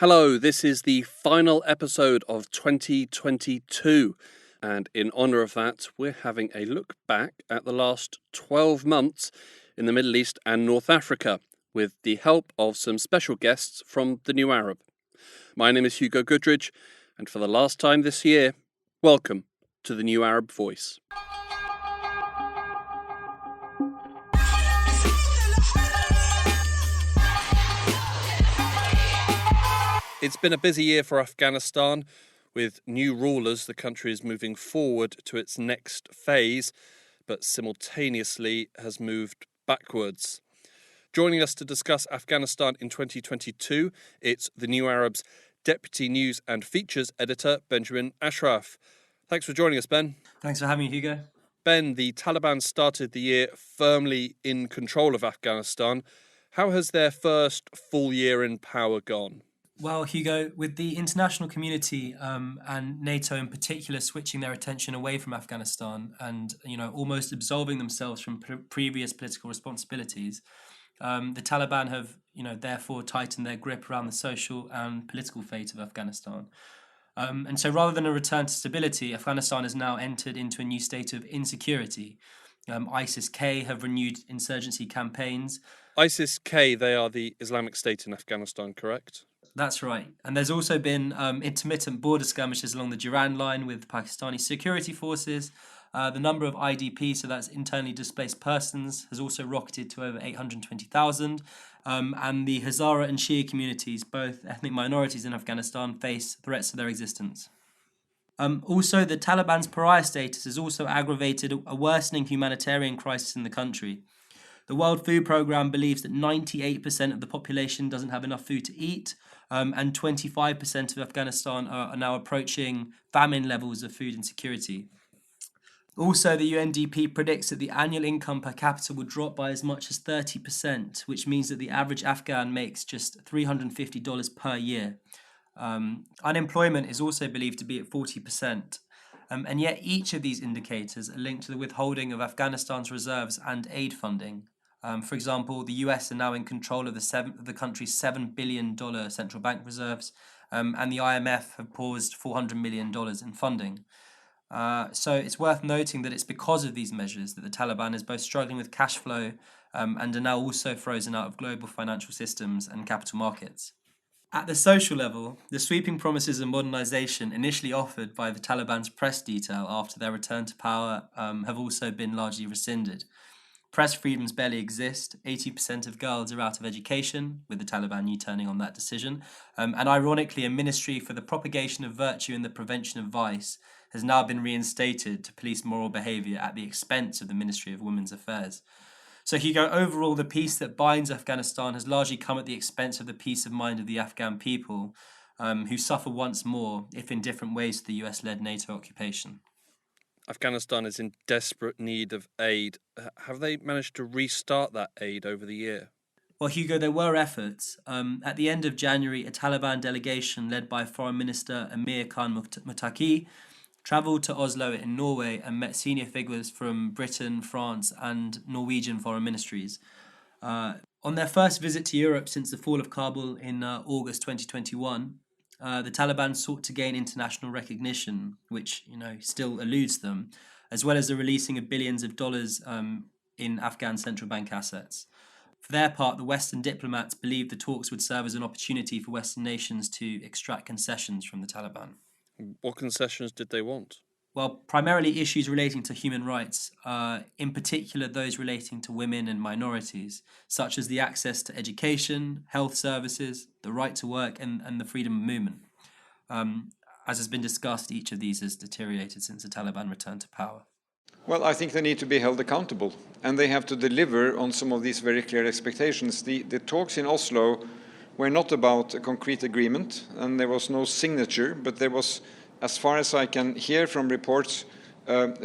Hello, this is the final episode of 2022, and in honour of that, we're having a look back at the last 12 months in the Middle East and North Africa, with the help of some special guests from the New Arab. My name is Hugo Goodridge, and for the last time this year, welcome to the New Arab Voice. It's been a busy year for Afghanistan. With new rulers, the country is moving forward to its next phase, but simultaneously has moved backwards. Joining us to discuss Afghanistan in 2022, it's the New Arab's Deputy News and Features Editor, Benjamin Ashraf. Thanks for joining us, Ben. Thanks for having me, Hugo. Ben, the Taliban started the year firmly in control of Afghanistan. How has their first full year in power gone? Well, Hugo, with the international community and NATO in particular switching their attention away from Afghanistan and almost absolving themselves from previous political responsibilities, the Taliban have therefore tightened their grip around the social and political fate of Afghanistan. And so rather than a return to stability, Afghanistan has now entered into a new state of insecurity. ISIS-K have renewed insurgency campaigns. ISIS-K, they are the Islamic State in Afghanistan, correct? That's right. And there's also been intermittent border skirmishes along the Durand line with Pakistani security forces. The number of IDP, so that's internally displaced persons, has also rocketed to over 820,000. And the Hazara and Shia communities, both ethnic minorities in Afghanistan, face threats to their existence. Also, the Taliban's pariah status has also aggravated a worsening humanitarian crisis in the country. The World Food Programme believes that 98% of the population doesn't have enough food to eat, and 25% of Afghanistan are now approaching famine levels of food insecurity. Also, the UNDP predicts that the annual income per capita will drop by as much as 30%, which means that the average Afghan makes just $350 per year. Unemployment is also believed to be at 40%. And yet each of these indicators are linked to the withholding of Afghanistan's reserves and aid funding. For example, the US are now in control of the country's $7 billion central bank reserves, and the IMF have paused $400 million in funding. So it's worth noting that it's because of these measures that the Taliban is both struggling with cash flow and are now also frozen out of global financial systems and capital markets. At the social level, the sweeping promises of modernization initially offered by the Taliban's press detail after their return to power have also been largely rescinded. Press freedoms barely exist. 80% of girls are out of education, with the Taliban U-turning on that decision. And ironically, a ministry for the propagation of virtue and the prevention of vice has now been reinstated to police moral behaviour at the expense of the Ministry of Women's Affairs. So, Hugo, overall, the peace that binds Afghanistan has largely come at the expense of the peace of mind of the Afghan people, who suffer once more, if in different ways, to the US-led NATO occupation. Afghanistan is in desperate need of aid. Have they managed to restart that aid over the year? Well, Hugo, there were efforts. At the end of January, a Taliban delegation led by Foreign Minister Amir Khan Muttaqi travelled to Oslo in Norway and met senior figures from Britain, France and Norwegian foreign ministries. On their first visit to Europe since the fall of Kabul in August 2021, the Taliban sought to gain international recognition, which still eludes them, as well as the releasing of billions of dollars in Afghan central bank assets. For their part, the Western diplomats believed the talks would serve as an opportunity for Western nations to extract concessions from the Taliban. What concessions did they want? Well, primarily issues relating to human rights, in particular those relating to women and minorities, such as the access to education, health services, the right to work, and the freedom of movement. As has been discussed, each of these has deteriorated since the Taliban returned to power. Well, I think they need to be held accountable, and they have to deliver on some of these very clear expectations. The talks in Oslo were not about a concrete agreement, and there was no signature, but there was, as far as I can hear from reports,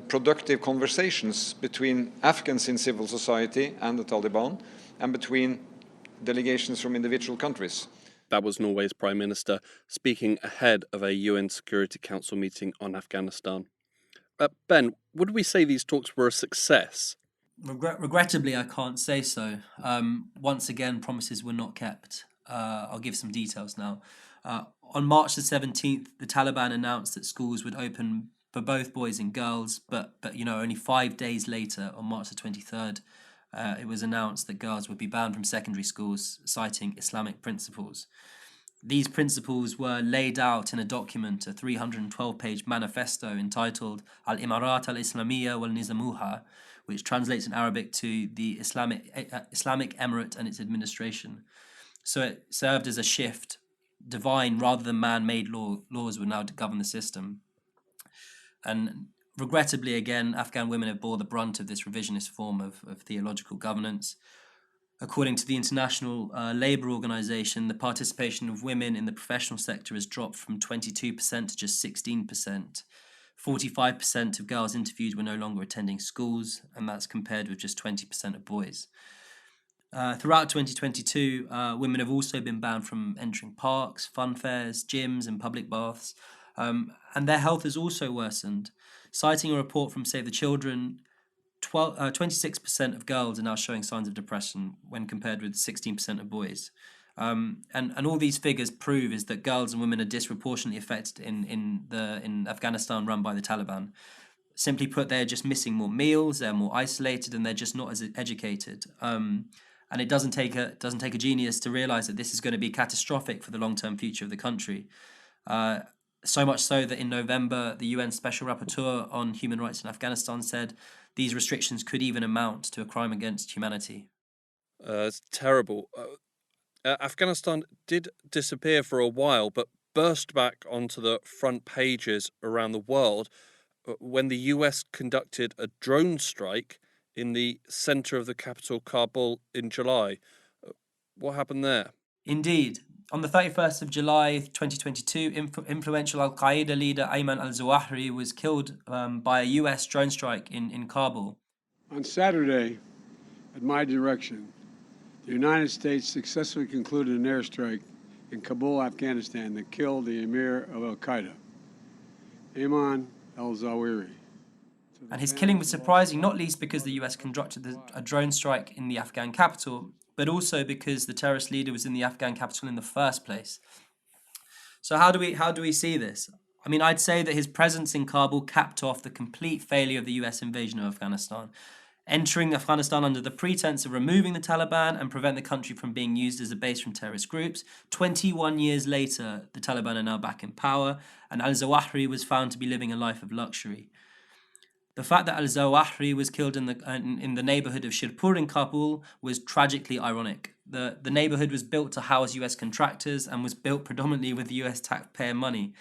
productive conversations between Afghans in civil society and the Taliban, and between delegations from individual countries. That was Norway's Prime Minister speaking ahead of a UN Security Council meeting on Afghanistan. Ben, would we say these talks were a success? Regrettably, I can't say so. Once again, promises were not kept. I'll give some details now. On March the 17th, the Taliban announced that schools would open for both boys and girls, but only 5 days later, on March the 23rd, it was announced that girls would be banned from secondary schools, citing Islamic principles. These principles were laid out in a document, a 312-page manifesto entitled Al-Imarat al-Islamiyya wal-Nizamuha, which translates in Arabic to the Islamic Emirate and its administration. So it served as a shift. Divine rather than man-made laws would now govern the system. And regrettably, again, Afghan women have bore the brunt of this revisionist form of theological governance. According to the International Labour Organization, the participation of women in the professional sector has dropped from 22% to just 16%. 45% of girls interviewed were no longer attending schools, and that's compared with just 20% of boys. Throughout 2022, women have also been banned from entering parks, fun fairs, gyms, and public baths, and their health has also worsened. Citing a report from Save the Children, 26% of girls are now showing signs of depression when compared with 16% of boys. And all these figures prove is that girls and women are disproportionately affected in Afghanistan run by the Taliban. Simply put, they're just missing more meals, they're more isolated, and they're just not as educated. And it doesn't take a genius to realize that this is going to be catastrophic for the long-term future of the country. So much so that in November, the UN Special Rapporteur on Human Rights in Afghanistan said these restrictions could even amount to a crime against humanity. It's terrible. Afghanistan did disappear for a while, but burst back onto the front pages around the world when the US conducted a drone strike in the center of the capital, Kabul, in July. What happened there? Indeed. On the 31st of July 2022, influential Al-Qaeda leader Ayman al-Zawahri was killed by a US drone strike in Kabul. On Saturday, at my direction, the United States successfully concluded an airstrike in Kabul, Afghanistan that killed the emir of Al-Qaeda, Ayman al-Zawahri. And his killing was surprising, not least because the US conducted a drone strike in the Afghan capital, but also because the terrorist leader was in the Afghan capital in the first place. So how do we see this? I mean, I'd say that his presence in Kabul capped off the complete failure of the US invasion of Afghanistan. Entering Afghanistan under the pretense of removing the Taliban and prevent the country from being used as a base from terrorist groups. 21 years later, the Taliban are now back in power, and al-Zawahri was found to be living a life of luxury. The fact that al-Zawahri was killed in the neighborhood of Shirpur in Kabul was tragically ironic. The neighborhood was built to house US contractors and was built predominantly with US taxpayer money.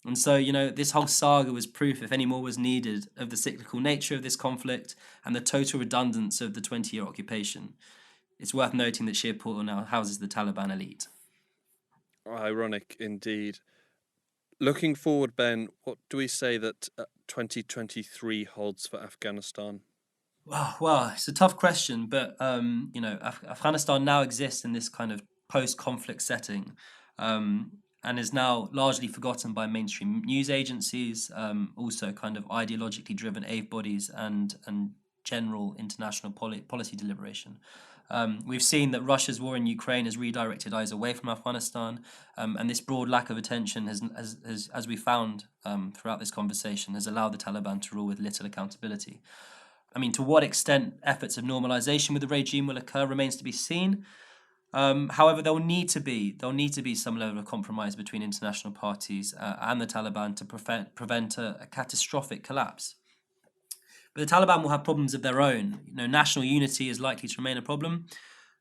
And so, this whole saga was proof, if any more was needed, of the cyclical nature of this conflict and the total redundance of the 20-year occupation. It's worth noting that Shirpur now houses the Taliban elite. Ironic indeed. Looking forward, Ben, what do we say that 2023 holds for Afghanistan? Well, it's a tough question, but Afghanistan now exists in this kind of post-conflict setting, and is now largely forgotten by mainstream news agencies, also kind of ideologically driven aid bodies and general international policy deliberation. We've seen that Russia's war in Ukraine has redirected eyes away from Afghanistan, and this broad lack of attention has as we found throughout this conversation, has allowed the Taliban to rule with little accountability. I mean, to what extent efforts of normalization with the regime will occur remains to be seen. However, there'll need to be some level of compromise between international parties and the Taliban to prevent a catastrophic collapse. But the Taliban will have problems of their own. National unity is likely to remain a problem.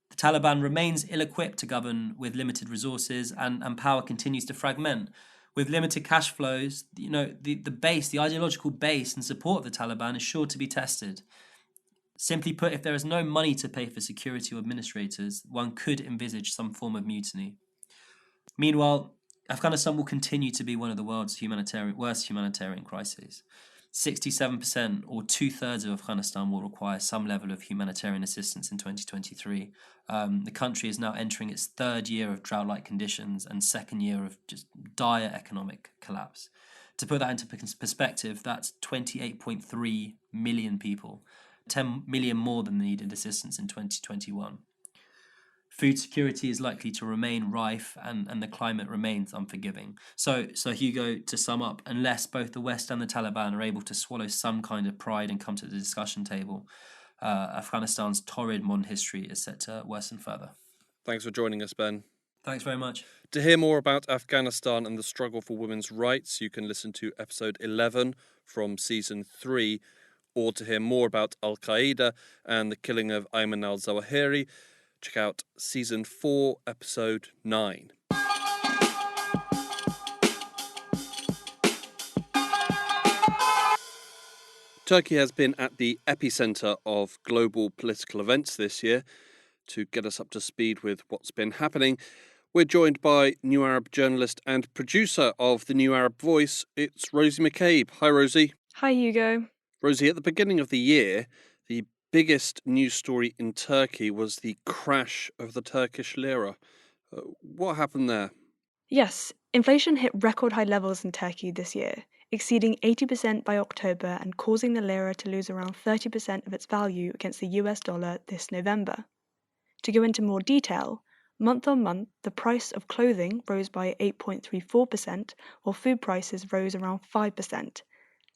The Taliban remains ill-equipped to govern with limited resources, and power continues to fragment. With limited cash flows, the ideological base and support of the Taliban is sure to be tested. Simply put, if there is no money to pay for security or administrators, one could envisage some form of mutiny. Meanwhile, Afghanistan will continue to be one of the world's worst humanitarian crises. 67% or 2/3 of Afghanistan will require some level of humanitarian assistance in 2023. The country is now entering its third year of drought-like conditions and second year of just dire economic collapse. To put that into perspective, that's 28.3 million people, 10 million more than needed assistance in 2021. food security is likely to remain rife and the climate remains unforgiving. So Hugo, to sum up, unless both the West and the Taliban are able to swallow some kind of pride and come to the discussion table, Afghanistan's torrid modern history is set to worsen further. Thanks for joining us, Ben. Thanks very much. To hear more about Afghanistan and the struggle for women's rights, you can listen to episode 11 from season 3, or to hear more about Al-Qaeda and the killing of Ayman al-Zawahiri, check out season 4, episode 9. Turkey has been at the epicenter of global political events this year. To get us up to speed with what's been happening, we're joined by New Arab journalist and producer of the New Arab Voice. It's Rosie McCabe. Hi, Rosie. Hi, Hugo. Rosie, at the beginning of the year, the biggest news story in Turkey was the crash of the Turkish lira. What happened there? Yes, inflation hit record high levels in Turkey this year, exceeding 80% by October and causing the lira to lose around 30% of its value against the US dollar this November. To go into more detail, month on month, the price of clothing rose by 8.34%, while food prices rose around 5%.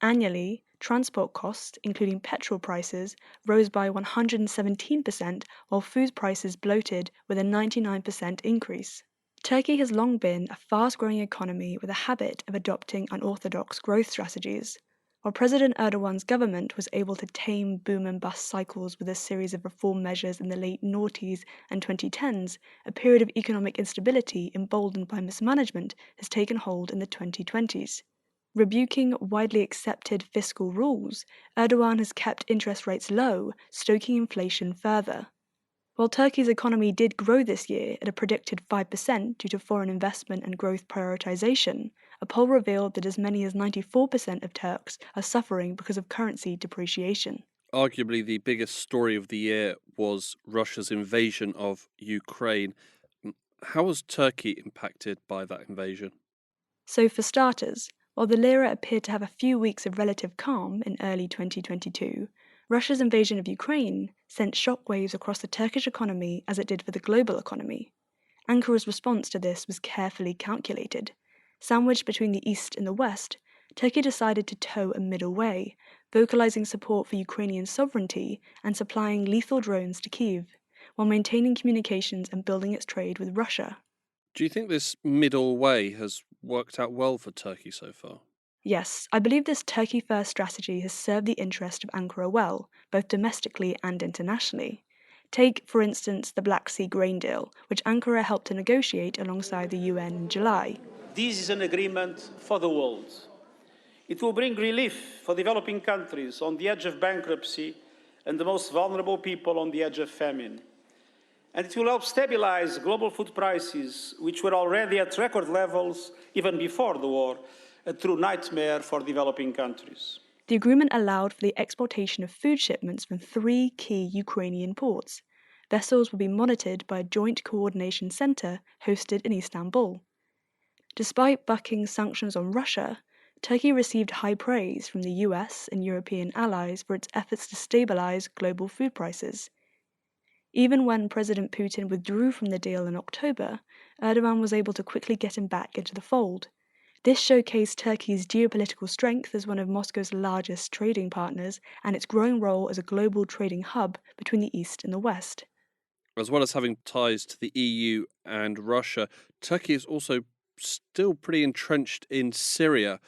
Annually, transport costs, including petrol prices, rose by 117%, while food prices bloated with a 99% increase. Turkey has long been a fast-growing economy with a habit of adopting unorthodox growth strategies. While President Erdogan's government was able to tame boom and bust cycles with a series of reform measures in the late noughties and 2010s, a period of economic instability emboldened by mismanagement has taken hold in the 2020s. Rebuking widely accepted fiscal rules, Erdogan has kept interest rates low, stoking inflation further. While Turkey's economy did grow this year at a predicted 5% due to foreign investment and growth prioritization, a poll revealed that as many as 94% of Turks are suffering because of currency depreciation. Arguably, the biggest story of the year was Russia's invasion of Ukraine. How was Turkey impacted by that invasion? So, for starters, while the lira appeared to have a few weeks of relative calm in early 2022, Russia's invasion of Ukraine sent shockwaves across the Turkish economy as it did for the global economy. Ankara's response to this was carefully calculated. Sandwiched between the East and the West, Turkey decided to toe a middle way, vocalizing support for Ukrainian sovereignty and supplying lethal drones to Kyiv, while maintaining communications and building its trade with Russia. Do you think this middle way has worked out well for Turkey so far? Yes, I believe this Turkey-first strategy has served the interest of Ankara well, both domestically and internationally. Take, for instance, the Black Sea grain deal, which Ankara helped to negotiate alongside the UN in July. This is an agreement for the world. It will bring relief for developing countries on the edge of bankruptcy and the most vulnerable people on the edge of famine. And it will help stabilize global food prices, which were already at record levels even before the war, a true nightmare for developing countries. The agreement allowed for the exportation of food shipments from 3 key Ukrainian ports. Vessels will be monitored by a joint coordination centre hosted in Istanbul. Despite bucking sanctions on Russia, Turkey received high praise from the US and European allies for its efforts to stabilize global food prices. Even when President Putin withdrew from the deal in October, Erdogan was able to quickly get him back into the fold. This showcased Turkey's geopolitical strength as one of Moscow's largest trading partners and its growing role as a global trading hub between the East and the West. As well as having ties to the EU and Russia, Turkey is also still pretty entrenched in Syria.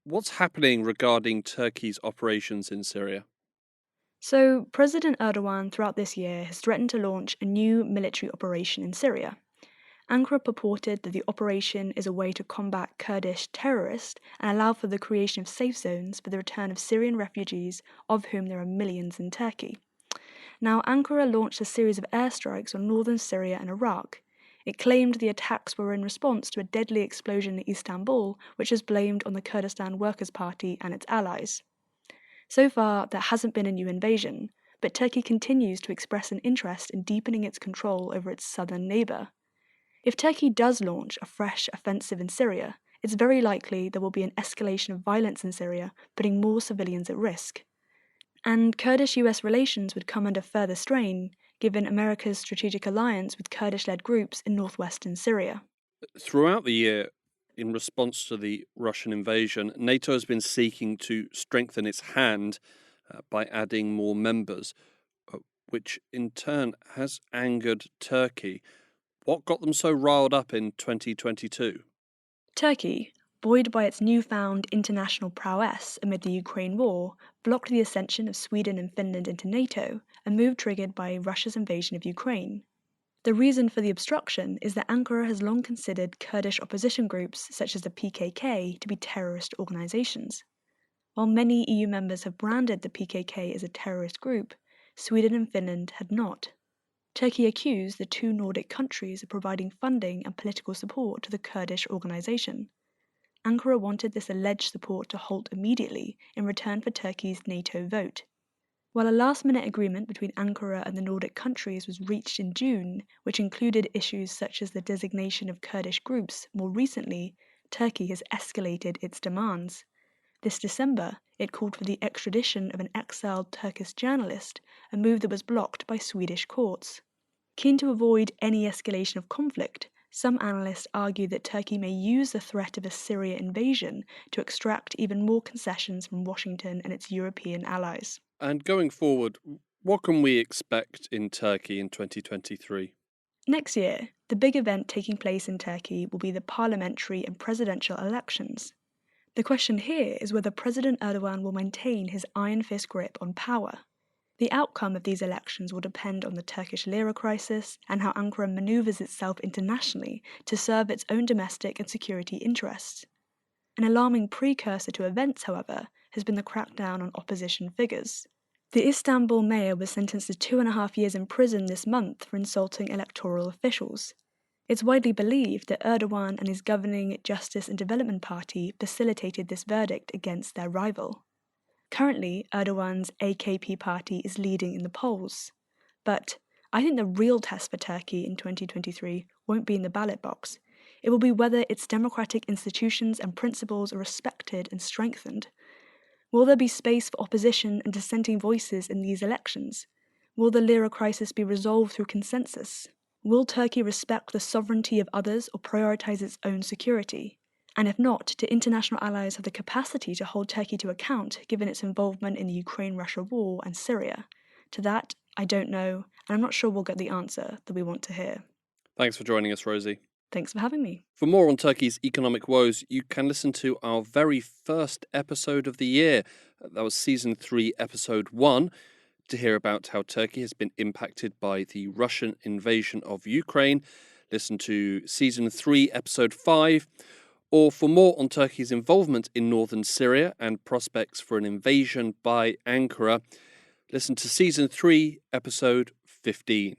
What's happening regarding Turkey's operations in Syria? So, President Erdogan throughout this year has threatened to launch a new military operation in Syria. Ankara purported that the operation is a way to combat Kurdish terrorists and allow for the creation of safe zones for the return of Syrian refugees, of whom there are millions in Turkey. Now, Ankara launched a series of airstrikes on northern Syria and Iraq. It claimed the attacks were in response to a deadly explosion in Istanbul, which is blamed on the Kurdistan Workers' Party and its allies. So far, there hasn't been a new invasion, but Turkey continues to express an interest in deepening its control over its southern neighbour. If Turkey does launch a fresh offensive in Syria, it's very likely there will be an escalation of violence in Syria, putting more civilians at risk. And Kurdish-US relations would come under further strain, given America's strategic alliance with Kurdish-led groups in northwestern Syria. Throughout the year, in response to the Russian invasion, NATO has been seeking to strengthen its hand by adding more members, which in turn has angered Turkey. What got them so riled up in 2022? Turkey, buoyed by its newfound international prowess amid the Ukraine war, blocked the ascension of Sweden and Finland into NATO, a move triggered by Russia's invasion of Ukraine. The reason for the obstruction is that Ankara has long considered Kurdish opposition groups such as the PKK to be terrorist organisations. While many EU members have branded the PKK as a terrorist group, Sweden and Finland had not. Turkey accused the two Nordic countries of providing funding and political support to the Kurdish organisation. Ankara wanted this alleged support to halt immediately in return for Turkey's NATO vote. While a last-minute agreement between Ankara and the Nordic countries was reached in June, which included issues such as the designation of Kurdish groups, more recently, Turkey has escalated its demands. This December, it called for the extradition of an exiled Turkish journalist, a move that was blocked by Swedish courts. Keen to avoid any escalation of conflict, some analysts argue that Turkey may use the threat of a Syria invasion to extract even more concessions from Washington and its European allies. And going forward, what can we expect in Turkey in 2023? Next year, the big event taking place in Turkey will be the parliamentary and presidential elections. The question here is whether President Erdogan will maintain his iron fist grip on power. The outcome of these elections will depend on the Turkish lira crisis and how Ankara manoeuvres itself internationally to serve its own domestic and security interests. An alarming precursor to events, however, has been the crackdown on opposition figures. The Istanbul mayor was sentenced to 2.5 years in prison this month for insulting electoral officials. It's widely believed that Erdogan and his governing Justice and Development Party facilitated this verdict against their rival. Currently, Erdogan's AKP party is leading in the polls. But I think the real test for Turkey in 2023 won't be in the ballot box. It will be whether its democratic institutions and principles are respected and strengthened. Will there be space for opposition and dissenting voices in these elections? Will the lira crisis be resolved through consensus? Will Turkey respect the sovereignty of others or prioritise its own security? And if not, do international allies have the capacity to hold Turkey to account given its involvement in the Ukraine-Russia war and Syria? To that, I don't know, and I'm not sure we'll get the answer that we want to hear. Thanks for joining us, Rosie. Thanks for having me. For more on Turkey's economic woes, you can listen to our very first episode of the year. That was Season 3, Episode 1, to hear about how Turkey has been impacted by the Russian invasion of Ukraine. Listen to Season 3, Episode 5. Or for more on Turkey's involvement in northern Syria and prospects for an invasion by Ankara, listen to Season 3, Episode 15.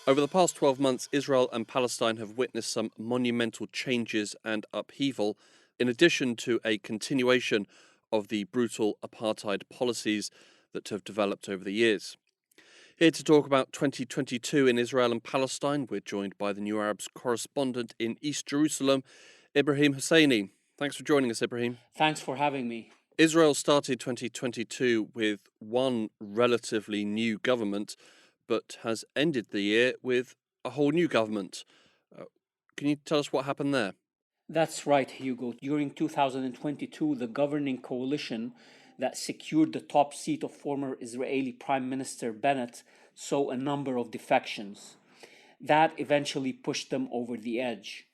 Over the past 12 months, Israel and Palestine have witnessed some monumental changes and upheaval, in addition to a continuation of the brutal apartheid policies that have developed over the years. Here to talk about 2022 in Israel and Palestine, we're joined by the New Arab's correspondent in East Jerusalem, Ibrahim Hosseini. Thanks for joining us, Ibrahim. Thanks for having me. Israel started 2022 with one relatively new government, but has ended the year with a whole new government. Can you tell us what happened there? That's right, Hugo. During 2022, the governing coalition that secured the top seat of former Israeli Prime Minister Bennett saw a number of defections. That eventually pushed them over the edge.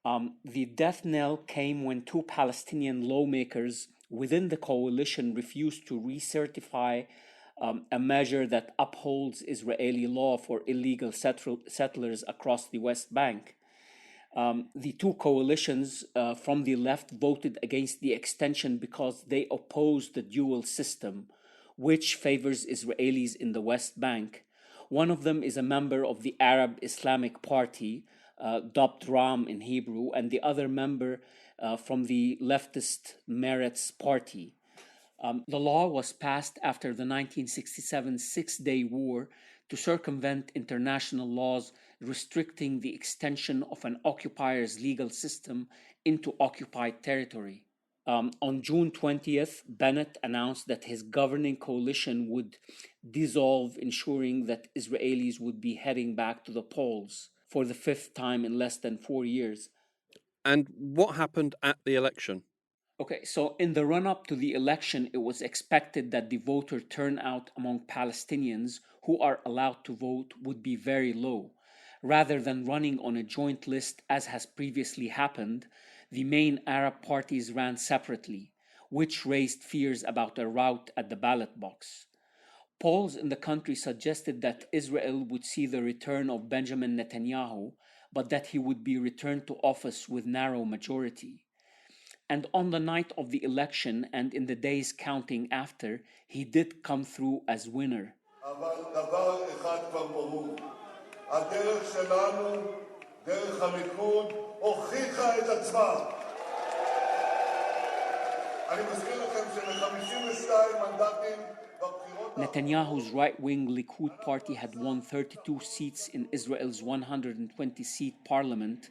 The death knell came when two Palestinian lawmakers within the coalition refused to recertify a measure that upholds Israeli law for illegal settlers across the West Bank. The two coalitions from the left voted against the extension because they oppose the dual system, which favors Israelis in the West Bank. One of them is a member of the Arab Islamic Party, dubbed Ram in Hebrew, and the other member from the leftist Meretz Party. The law was passed after the 1967 Six-Day War to circumvent international laws restricting the extension of an occupier's legal system into occupied territory. On June 20th, Bennett announced that his governing coalition would dissolve, ensuring that Israelis would be heading back to the polls for the fifth time in less than 4 years. And what happened at the election? Okay, so in the run up to the election, it was expected that the voter turnout among Palestinians who are allowed to vote would be very low. Rather than running on a joint list as has previously happened, the main Arab parties ran separately, which raised fears about a rout at the ballot box. Polls in the country suggested that Israel would see the return of Benjamin Netanyahu, but that he would be returned to office with narrow majority. And on the night of the election and in the days counting after, he did come through as winner. הדרך שלנו, דרך הליכוד, הוכיחה את עצמה. אני מזכיר לכם של-52 מנדטים בבחירות... Netanyahu's right-wing Likud party had won 32 seats in Israel's 120-seat parliament,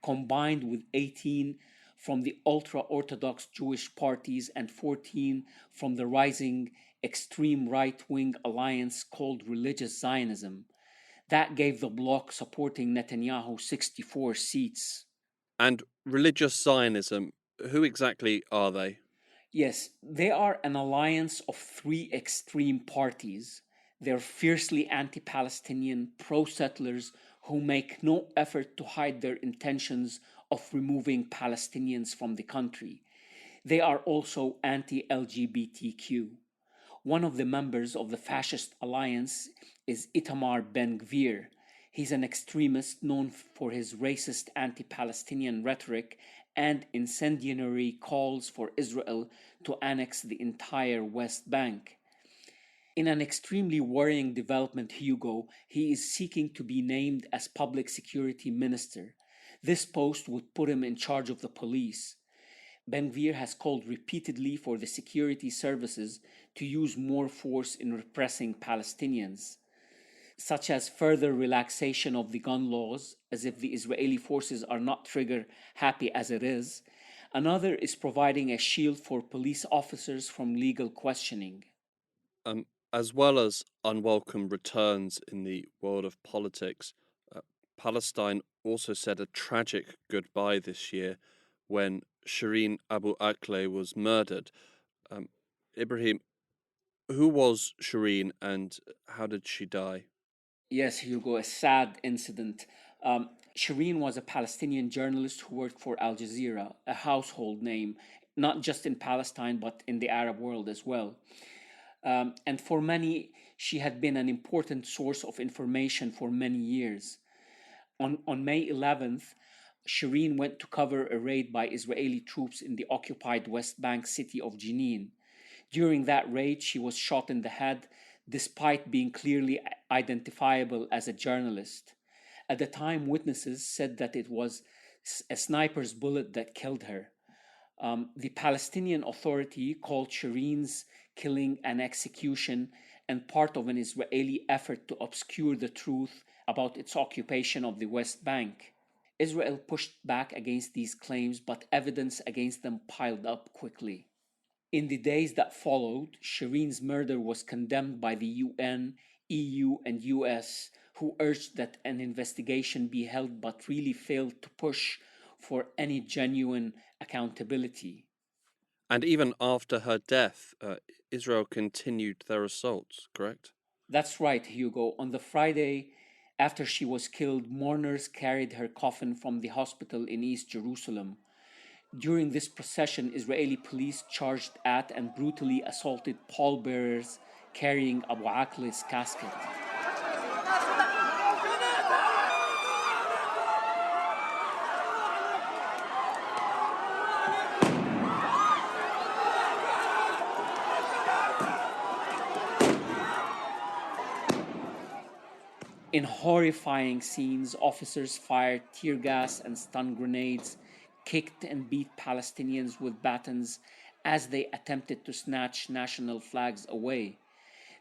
combined with 18 from the ultra-Orthodox Jewish parties and 14 from the rising extreme right-wing alliance called Religious Zionism. That gave the bloc supporting Netanyahu 64 seats. And religious Zionism, who exactly are they? Yes, they are an alliance of three extreme parties. They're fiercely anti-Palestinian, pro-settlers who make no effort to hide their intentions of removing Palestinians from the country. They are also anti-LGBTQ. One of the members of the fascist alliance is Itamar Ben-Gvir. He's an extremist known for his racist anti-Palestinian rhetoric and incendiary calls for Israel to annex the entire West Bank. In an extremely worrying development, Hugo, he is seeking to be named as Public Security Minister. This post would put him in charge of the police. Ben-Gvir has called repeatedly for the security services to use more force in repressing Palestinians, such as further relaxation of the gun laws, as if the Israeli forces are not trigger-happy as it is. Another is providing a shield for police officers from legal questioning. As well as unwelcome returns in the world of politics, Palestine also said a tragic goodbye this year when Shireen Abu Akleh was murdered. Ibrahim, who was Shireen and how did she die? Yes, Hugo, a sad incident. Shireen was a Palestinian journalist who worked for Al Jazeera, a household name, not just in Palestine, but in the Arab world as well. And for many, she had been an important source of information for many years. On May 11th, Shireen went to cover a raid by Israeli troops in the occupied West Bank city of Jenin. During that raid, she was shot in the head, despite being clearly identifiable as a journalist. At the time, witnesses said that it was a sniper's bullet that killed her. The Palestinian Authority called Shireen's killing an execution and part of an Israeli effort to obscure the truth about its occupation of the West Bank. Israel pushed back against these claims, but evidence against them piled up quickly. In the days that followed, Shireen's murder was condemned by the UN, EU, and US, who urged that an investigation be held but really failed to push for any genuine accountability. And even after her death, Israel continued their assaults, correct? That's right, Hugo. On the Friday after she was killed, mourners carried her coffin from the hospital in East Jerusalem. During this procession, Israeli police charged at and brutally assaulted pallbearers carrying Abu Akleh's casket. In horrifying scenes, officers fired tear gas and stun grenades, kicked and beat Palestinians with batons as they attempted to snatch national flags away.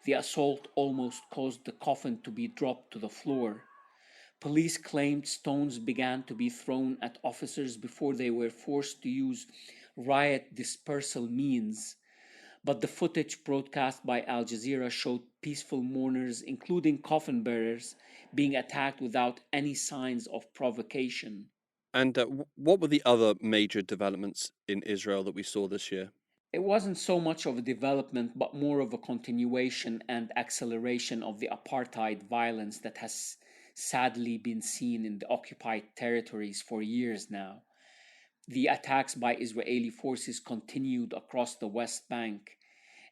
The assault almost caused the coffin to be dropped to the floor. Police claimed stones began to be thrown at officers before they were forced to use riot dispersal means. But the footage broadcast by Al Jazeera showed peaceful mourners, including coffin bearers, being attacked without any signs of provocation. And what were the other major developments in Israel that we saw this year? It wasn't so much of a development, but more of a continuation and acceleration of the apartheid violence that has sadly been seen in the occupied territories for years now. The attacks by Israeli forces continued across the West Bank,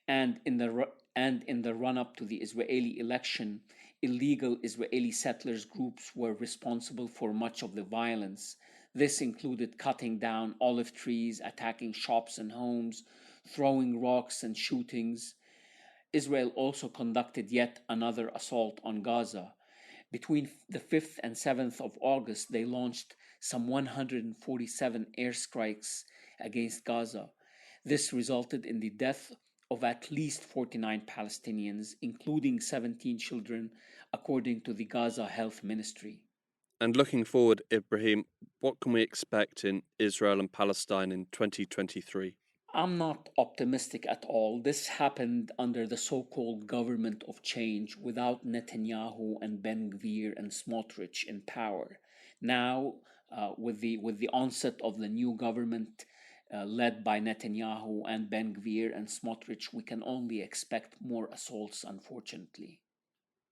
and in the run-up to the Israeli election, illegal Israeli settlers groups were responsible for much of the violence. This included cutting down olive trees, attacking shops and homes, throwing rocks and shootings. Israel also conducted yet another assault on Gaza. Between the 5th and 7th of August, they launched some 147 airstrikes against Gaza. This resulted in the death of at least 49 Palestinians, including 17 children, according to the Gaza Health Ministry. And looking forward, Ibrahim, what can we expect in Israel and Palestine in 2023? I'm not optimistic at all. This happened under the so-called government of change without Netanyahu and Ben Gvir and Smotrich in power. Now, with the onset of the new government led by Netanyahu and Ben Gvir and Smotrich, we can only expect more assaults, unfortunately.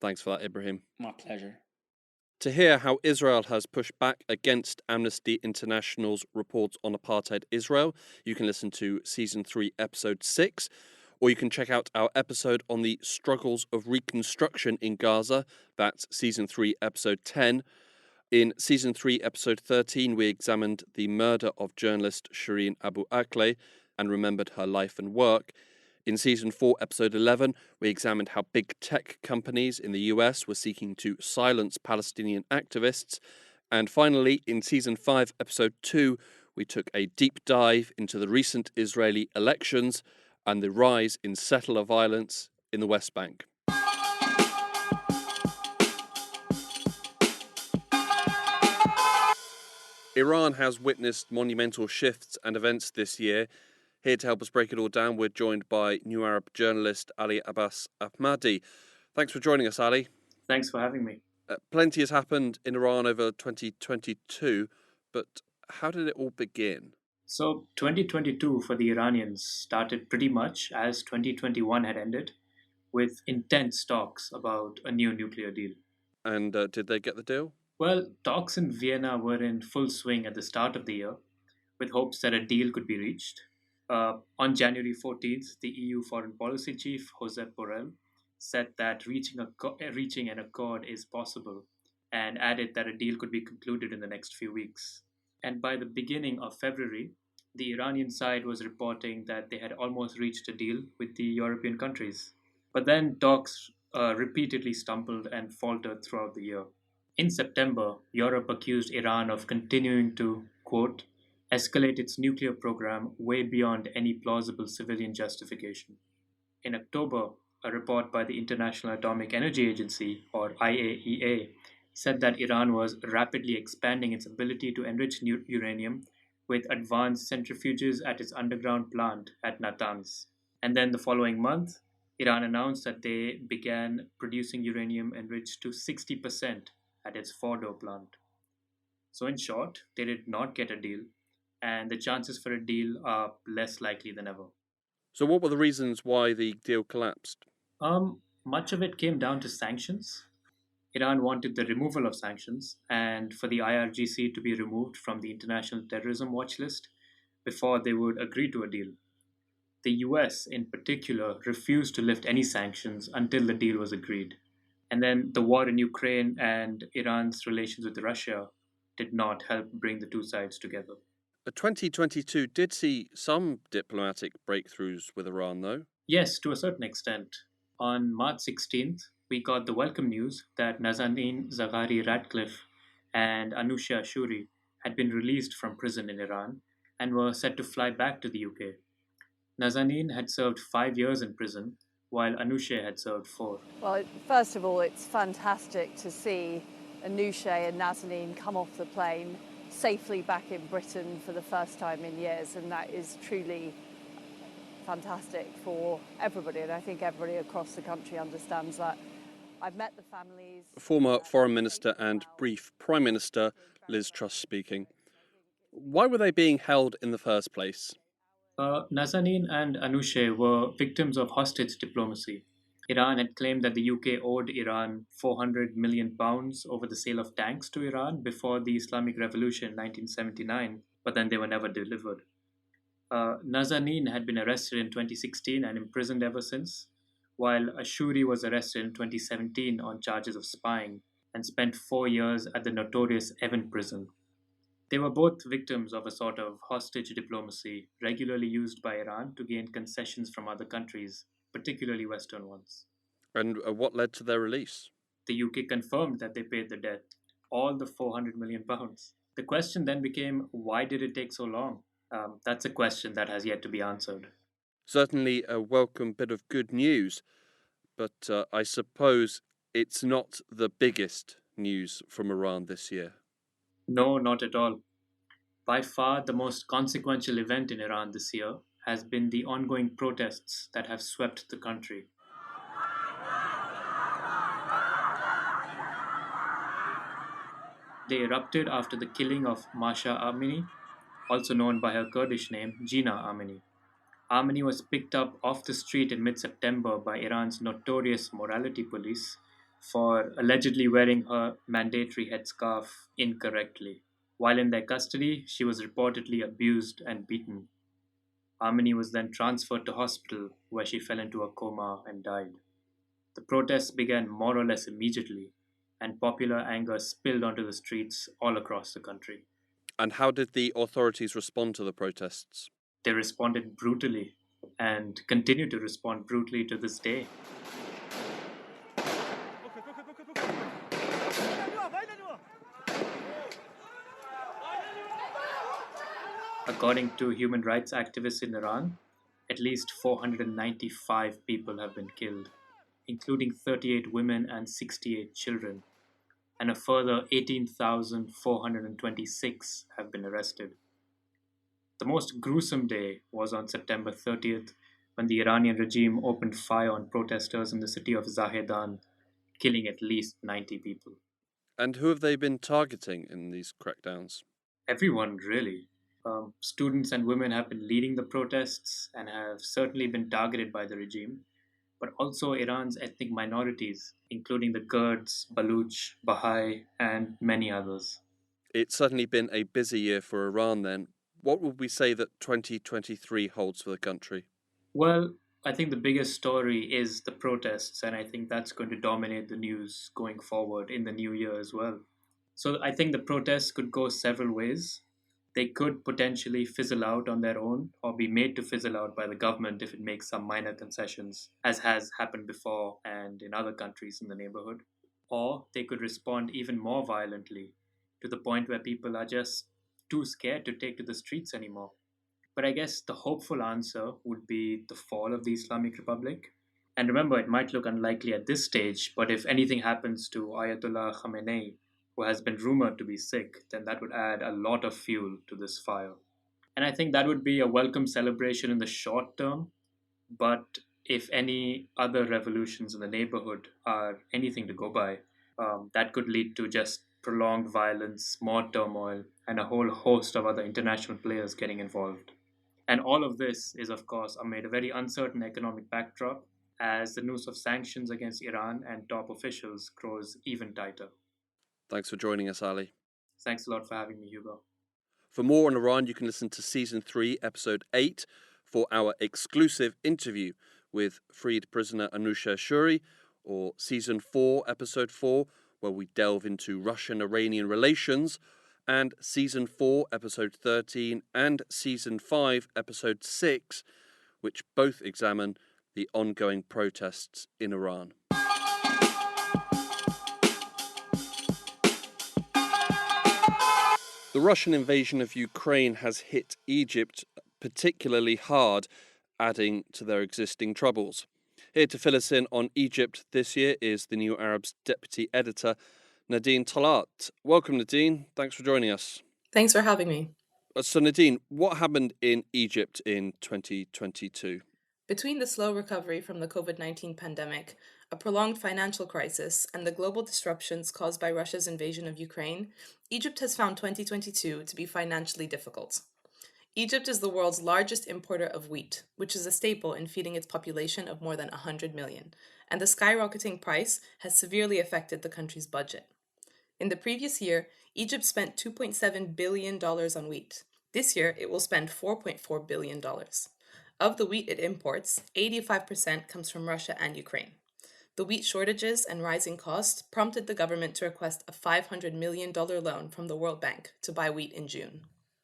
Thanks for that, Ibrahim. My pleasure. To hear how Israel has pushed back against Amnesty International's report on apartheid Israel, you can listen to Season 3, Episode 6, or you can check out our episode on the struggles of reconstruction in Gaza. That's Season 3, Episode 10. In Season 3, Episode 13, we examined the murder of journalist Shireen Abu Akleh and remembered her life and work. In Season 4, Episode 11, we examined how big tech companies in the US were seeking to silence Palestinian activists. And finally, in Season 5, Episode 2, we took a deep dive into the recent Israeli elections and the rise in settler violence in the West Bank. Iran has witnessed monumental shifts and events this year. Here to help us break it all down, we're joined by New Arab journalist Ali Abbas Ahmadi. Thanks for joining us, Ali. Thanks for having me. Plenty has happened in Iran over 2022, but how did it all begin? So 2022 for the Iranians started pretty much as 2021 had ended, with intense talks about a new nuclear deal. And did they get the deal? Well, talks in Vienna were in full swing at the start of the year, with hopes that a deal could be reached. On January 14th, the EU foreign policy chief, Josep Borrell, said that reaching an accord is possible and added that a deal could be concluded in the next few weeks. And by the beginning of February, the Iranian side was reporting that they had almost reached a deal with the European countries. But then talks repeatedly stumbled and faltered throughout the year. In September, Europe accused Iran of continuing to, quote, escalate its nuclear program way beyond any plausible civilian justification. In October, a report by the International Atomic Energy Agency, or IAEA, said that Iran was rapidly expanding its ability to enrich uranium with advanced centrifuges at its underground plant at Natanz. And then the following month, Iran announced that they began producing uranium enriched to 60% at its Fordo plant. So in short, they did not get a deal, and the chances for a deal are less likely than ever. So what were the reasons why the deal collapsed? Much of it came down to sanctions. Iran wanted the removal of sanctions and for the IRGC to be removed from the International Terrorism Watch List before they would agree to a deal. The US, in particular, refused to lift any sanctions until the deal was agreed. And then the war in Ukraine and Iran's relations with Russia did not help bring the two sides together. 2022 did see some diplomatic breakthroughs with Iran, though. Yes, to a certain extent. On March 16th, we got the welcome news that Nazanin Zaghari-Ratcliffe and Anousheh Ashuri had been released from prison in Iran and were set to fly back to the UK. Nazanin had served 5 years in prison, while Anousheh had served 4. Well, first of all, it's fantastic to see Anousheh and Nazanin come off the plane safely back in Britain for the first time in years, and that is truly fantastic for everybody, and I think everybody across the country understands that. I've met the families. Former Foreign Minister and brief Prime Minister Liz Truss speaking. Why were they being held in the first place? Nazanin and Anousheh were victims of hostage diplomacy. Iran had claimed that the UK owed Iran £400 million over the sale of tanks to Iran before the Islamic Revolution in 1979, but then they were never delivered. Nazanin had been arrested in 2016 and imprisoned ever since, while Ashuri was arrested in 2017 on charges of spying and spent 4 years at the notorious Evin prison. They were both victims of a sort of hostage diplomacy regularly used by Iran to gain concessions from other countries, particularly Western ones. And what led to their release? The UK confirmed that they paid the debt, all the £400 million. The question then became, why did it take so long? That's a question that has yet to be answered. Certainly a welcome bit of good news, but I suppose it's not the biggest news from Iran this year. No, not at all. By far, the most consequential event in Iran this year has been the ongoing protests that have swept the country. They erupted after the killing of Masha Amini, also known by her Kurdish name, Gina Amini. Amini was picked up off the street in mid-September by Iran's notorious morality police for allegedly wearing her mandatory headscarf incorrectly. While in their custody, she was reportedly abused and beaten. Amini was then transferred to hospital, where she fell into a coma and died. The protests began more or less immediately, and popular anger spilled onto the streets all across the country. And how did the authorities respond to the protests? They responded brutally and continue to respond brutally to this day. According to human rights activists in Iran, at least 495 people have been killed, including 38 women and 68 children, and a further 18,426 have been arrested. The most gruesome day was on September 30th, when the Iranian regime opened fire on protesters in the city of Zahedan, killing at least 90 people. And who have they been targeting in these crackdowns? Everyone, really. Students and women have been leading the protests and have certainly been targeted by the regime, but also Iran's ethnic minorities, including the Kurds, Baluch, Baha'i, and many others. It's certainly been a busy year for Iran then. What would we say that 2023 holds for the country? Well, I think the biggest story is the protests, and I think that's going to dominate the news going forward in the new year as well. So I think the protests could go several ways. They could potentially fizzle out on their own or be made to fizzle out by the government if it makes some minor concessions, as has happened before and in other countries in the neighborhood. Or they could respond even more violently to the point where people are just too scared to take to the streets anymore. But I guess the hopeful answer would be the fall of the Islamic Republic. And remember, it might look unlikely at this stage, but if anything happens to Ayatollah Khamenei, who has been rumored to be sick, then that would add a lot of fuel to this fire. And I think that would be a welcome celebration in the short term, but if any other revolutions in the neighborhood are anything to go by, that could lead to just prolonged violence, more turmoil, and a whole host of other international players getting involved. And all of this is, of course, amid a very uncertain economic backdrop as the noose of sanctions against Iran and top officials grows even tighter. Thanks for joining us, Ali. Thanks a lot for having me, Hugo. For more on Iran, you can listen to Season 3, Episode 8 for our exclusive interview with freed prisoner Anousheh Ashuri, or Season 4, Episode 4, where we delve into Russian-Iranian relations, and Season 4, Episode 13, and Season 5, Episode 6, which both examine the ongoing protests in Iran. The Russian invasion of Ukraine has hit Egypt particularly hard, adding to their existing troubles. Here to fill us in on Egypt this year is the New Arab's deputy editor, Nadine Talat. Welcome, Nadine. Thanks for joining us. Thanks for having me. So, Nadine, what happened in Egypt in 2022? Between the slow recovery from the COVID-19 pandemic, a prolonged financial crisis, and the global disruptions caused by Russia's invasion of Ukraine, Egypt has found 2022 to be financially difficult. Egypt is the world's largest importer of wheat, which is a staple in feeding its population of more than 100 million, and the skyrocketing price has severely affected the country's budget. In the previous year, Egypt spent $2.7 billion on wheat. This year, it will spend $4.4 billion. Of the wheat it imports, 85% comes from Russia and Ukraine. The wheat shortages and rising costs prompted the government to request a $500 million loan from the World Bank to buy wheat in June.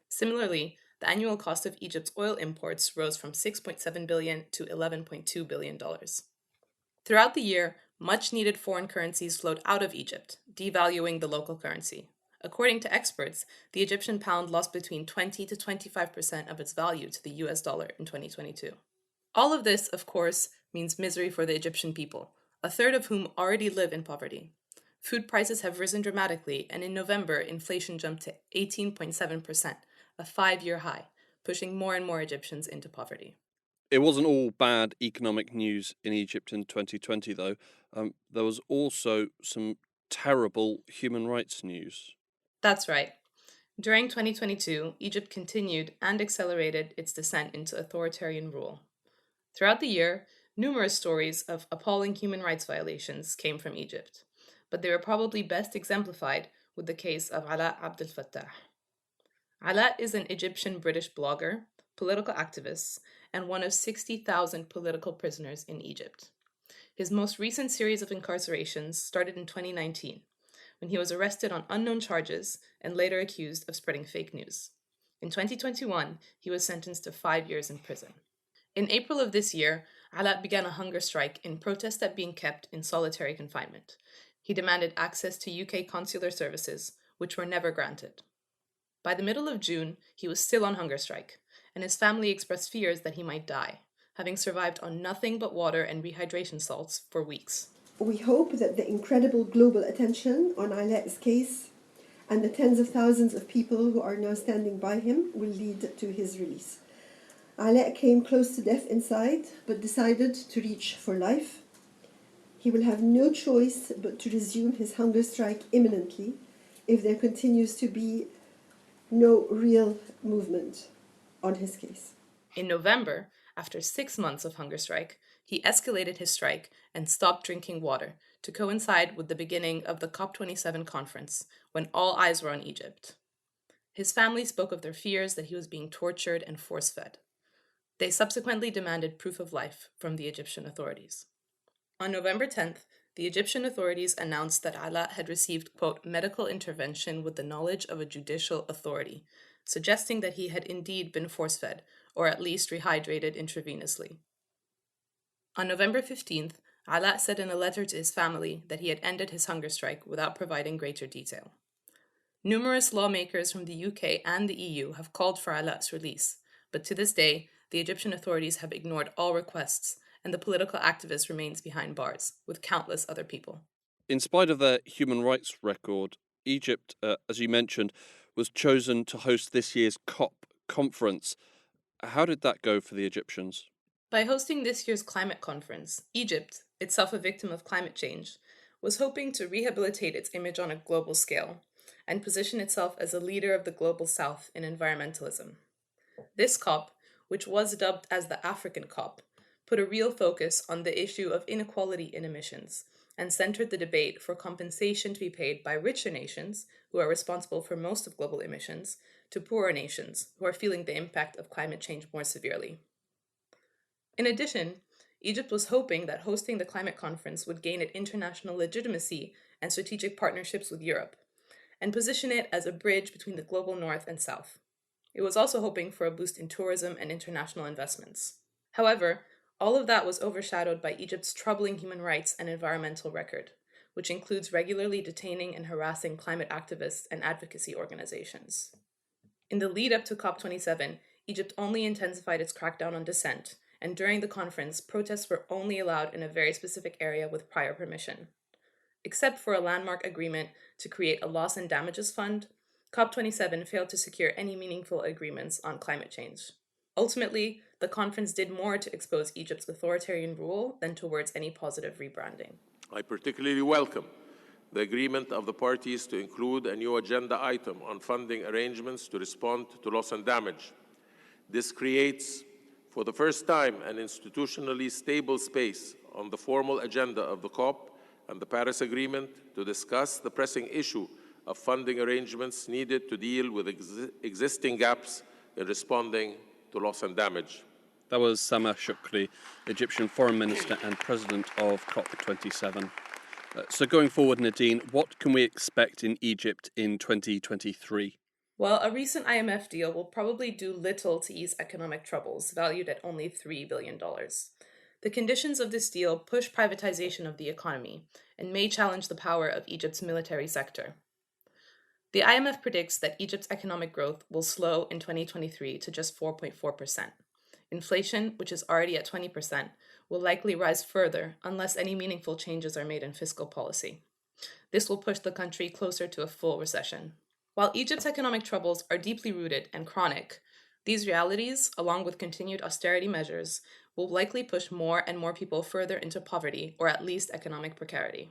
Similarly, the annual cost of Egypt's oil imports rose from $6.7 billion to $11.2 billion. Throughout the year, much-needed foreign currencies flowed out of Egypt, devaluing the local currency. According to experts, the Egyptian pound lost between 20 to 25% of its value to the US dollar in 2022. All of this, of course, means misery for the Egyptian people, a third of whom already live in poverty. Food prices have risen dramatically, and in November, inflation jumped to 18.7%, a 5-year high, pushing more and more Egyptians into poverty. It wasn't all bad economic news in Egypt in 2020, though. There was also some terrible human rights news. That's right. During 2022, Egypt continued and accelerated its descent into authoritarian rule. Throughout the year, numerous stories of appalling human rights violations came from Egypt, but they were probably best exemplified with the case of Alaa Abdel Fatah. Alaa is an Egyptian-British blogger, political activist, and one of 60,000 political prisoners in Egypt. His most recent series of incarcerations started in 2019, when he was arrested on unknown charges and later accused of spreading fake news. In 2021, he was sentenced to 5 years in prison. In April of this year, Alaa began a hunger strike in protest at being kept in solitary confinement. He demanded access to UK consular services, which were never granted. By the middle of June, he was still on hunger strike, and his family expressed fears that he might die, having survived on nothing but water and rehydration salts for weeks. We hope that the incredible global attention on Alaa's case and the tens of thousands of people who are now standing by him will lead to his release. Alaa came close to death inside, but decided to reach for life. He will have no choice but to resume his hunger strike imminently if there continues to be no real movement on his case. In November, after 6 months of hunger strike, he escalated his strike and stopped drinking water to coincide with the beginning of the COP27 conference, when all eyes were on Egypt. His family spoke of their fears that he was being tortured and force-fed. They subsequently demanded proof of life from the Egyptian authorities. On November 10th, the Egyptian authorities announced that Alaa had received, quote, medical intervention with the knowledge of a judicial authority, suggesting that he had indeed been force-fed, or at least rehydrated intravenously. On November 15th, Alaa said in a letter to his family that he had ended his hunger strike without providing greater detail. Numerous lawmakers from the UK and the EU have called for Alaa's release, but to this day, the Egyptian authorities have ignored all requests, and the political activist remains behind bars, with countless other people. In spite of their human rights record, Egypt, as you mentioned, was chosen to host this year's COP conference. How did that go for the Egyptians? By hosting this year's climate conference, Egypt, itself a victim of climate change, was hoping to rehabilitate its image on a global scale and position itself as a leader of the global south in environmentalism. This COP, which was dubbed as the African COP, put a real focus on the issue of inequality in emissions and centered the debate for compensation to be paid by richer nations, who are responsible for most of global emissions, to poorer nations, who are feeling the impact of climate change more severely. In addition, Egypt was hoping that hosting the climate conference would gain it international legitimacy and strategic partnerships with Europe, and position it as a bridge between the global north and south. It was also hoping for a boost in tourism and international investments. However, all of that was overshadowed by Egypt's troubling human rights and environmental record, which includes regularly detaining and harassing climate activists and advocacy organizations. In the lead up to COP27, Egypt only intensified its crackdown on dissent, and during the conference, protests were only allowed in a very specific area with prior permission. Except for a landmark agreement to create a loss and damages fund, COP27 failed to secure any meaningful agreements on climate change. Ultimately, the conference did more to expose Egypt's authoritarian rule than towards any positive rebranding. I particularly welcome the agreement of the parties to include a new agenda item on funding arrangements to respond to loss and damage. This creates, for the first time, an institutionally stable space on the formal agenda of the COP and the Paris Agreement to discuss the pressing issue of funding arrangements needed to deal with existing gaps in responding to loss and damage. That was Sameh Shoukry, Egyptian Foreign Minister and President of COP27. So going forward, Nadine, what can we expect in Egypt in 2023? Well, a recent IMF deal will probably do little to ease economic troubles, valued at only $3 billion. The conditions of this deal push privatization of the economy and may challenge the power of Egypt's military sector. The IMF predicts that Egypt's economic growth will slow in 2023 to just 4.4%. Inflation, which is already at 20%, will likely rise further unless any meaningful changes are made in fiscal policy. This will push the country closer to a full recession. While Egypt's economic troubles are deeply rooted and chronic, these realities, along with continued austerity measures, will likely push more and more people further into poverty or at least economic precarity.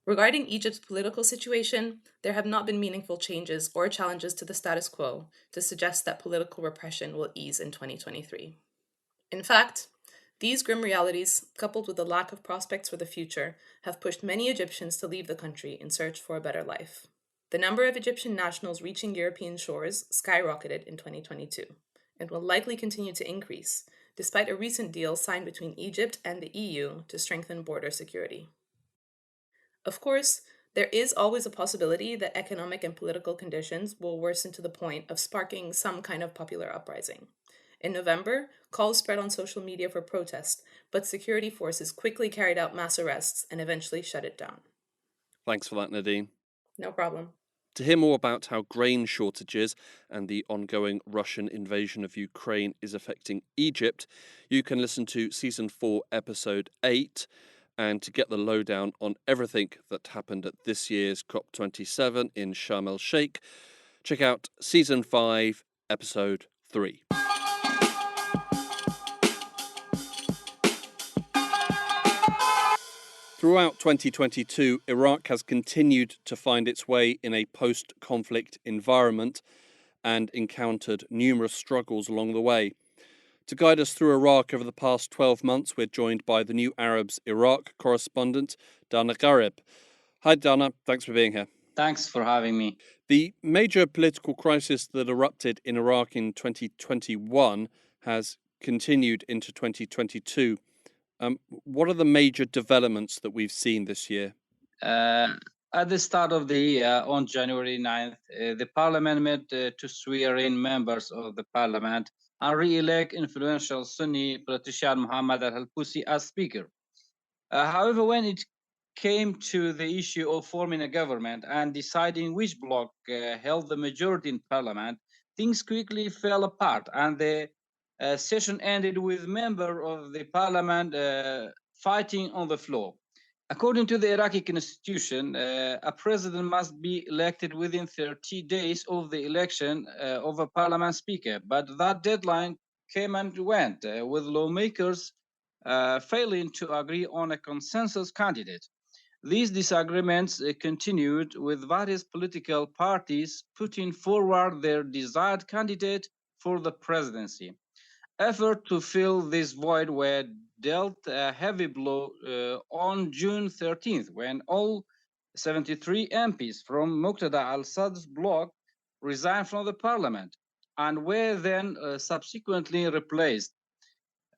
Regarding Egypt's political situation, there have not been meaningful changes or challenges to the status quo to suggest that political repression will ease in 2023. In fact, these grim realities, coupled with the lack of prospects for the future, have pushed many Egyptians to leave the country in search for a better life. The number of Egyptian nationals reaching European shores skyrocketed in 2022 and will likely continue to increase, despite a recent deal signed between Egypt and the EU to strengthen border security. Of course, there is always a possibility that economic and political conditions will worsen to the point of sparking some kind of popular uprising. In November, calls spread on social media for protest, but security forces quickly carried out mass arrests and eventually shut it down. Thanks for that, Nadine. No problem. To hear more about how grain shortages and the ongoing Russian invasion of Ukraine is affecting Egypt, you can listen to Season 4, Episode 8. And to get the lowdown on everything that happened at this year's COP27 in Sharm el-Sheikh, check out Season 5, Episode 3. Throughout 2022, Iraq has continued to find its way in a post-conflict environment and encountered numerous struggles along the way. To guide us through Iraq over the past 12 months, we're joined by the New Arab's Iraq correspondent, Dana Garib. Hi, Dana. Thanks for being here. Thanks for having me. The major political crisis that erupted in Iraq in 2021 has continued into 2022. What are the major developments that we've seen this year? At the start of the year, on January 9th, the parliament met to swear in members of the parliament and re-elect influential Sunni politician Muhammad al-Halkusi as speaker. However, when it came to the issue of forming a government and deciding which bloc held the majority in parliament, things quickly fell apart, and the session ended with members of the parliament fighting on the floor. According to the Iraqi constitution, a president must be elected within 30 days of the election of a parliament speaker, but that deadline came and went, with lawmakers failing to agree on a consensus candidate. These disagreements continued, with various political parties putting forward their desired candidate for the presidency. Efforts to fill this void were dealt a heavy blow on June 13th, when all 73 MPs from Muqtada al-Sadr's bloc resigned from the parliament and were then subsequently replaced.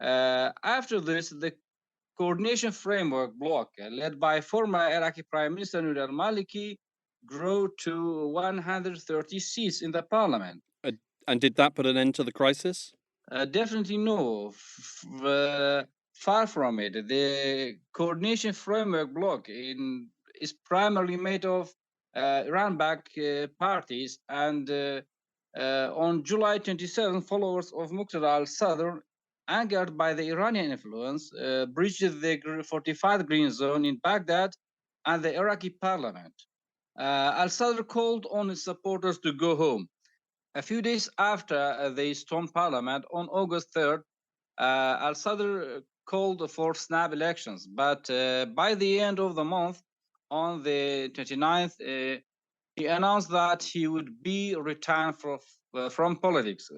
After this, the coordination framework bloc, led by former Iraqi Prime Minister Noor al-Maliki, grew to 130 seats in the parliament. And did that put an end to the crisis? Definitely no. Far from it. The coordination framework bloc is primarily made of Iran-backed parties, and on July 27, followers of Muqtada al-Sadr, angered by the Iranian influence, breached the fortified green zone in Baghdad and the Iraqi parliament. Al-Sadr called on his supporters to go home. A few days after they stormed parliament on August 3rd, Al-Sadr called for snap elections, but by the end of the month, on the 29th, he announced that he would be retired from politics.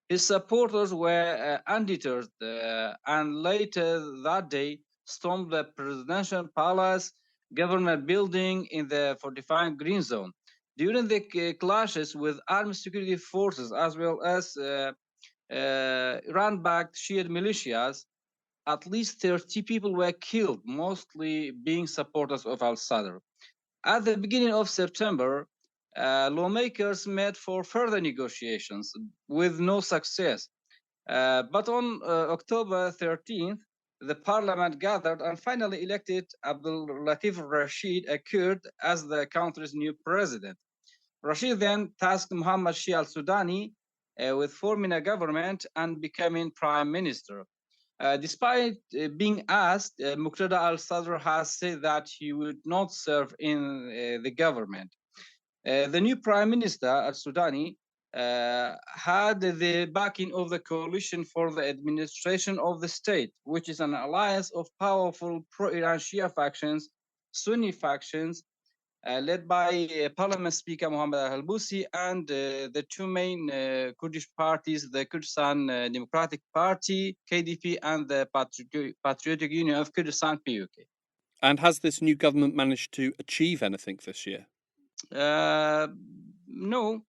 His supporters were undeterred and later that day stormed the presidential palace government building in the fortified green zone. During the clashes with armed security forces as well as Iran-backed Shia militias, at least 30 people were killed, mostly being supporters of al-Sadr. At the beginning of September, lawmakers met for further negotiations with no success. But on October 13th, the parliament gathered and finally elected Abdul Latif Rashid, a Kurd, as the country's new president. Rashid then tasked Muhammad Shia al-Sudani with forming a government and becoming prime minister. Despite being asked, Muqtada al-Sadr has said that he would not serve in the government. The new prime minister, al-Sudani, had the backing of the coalition for the administration of the state, which is an alliance of powerful pro-Iran Shia factions, Sunni factions, led by Parliament Speaker Mohammed al-Halbousi and the two main Kurdish parties, the Kurdistan Democratic Party, KDP, and the Patriotic Union of Kurdistan, PUK. And has this new government managed to achieve anything this year? No.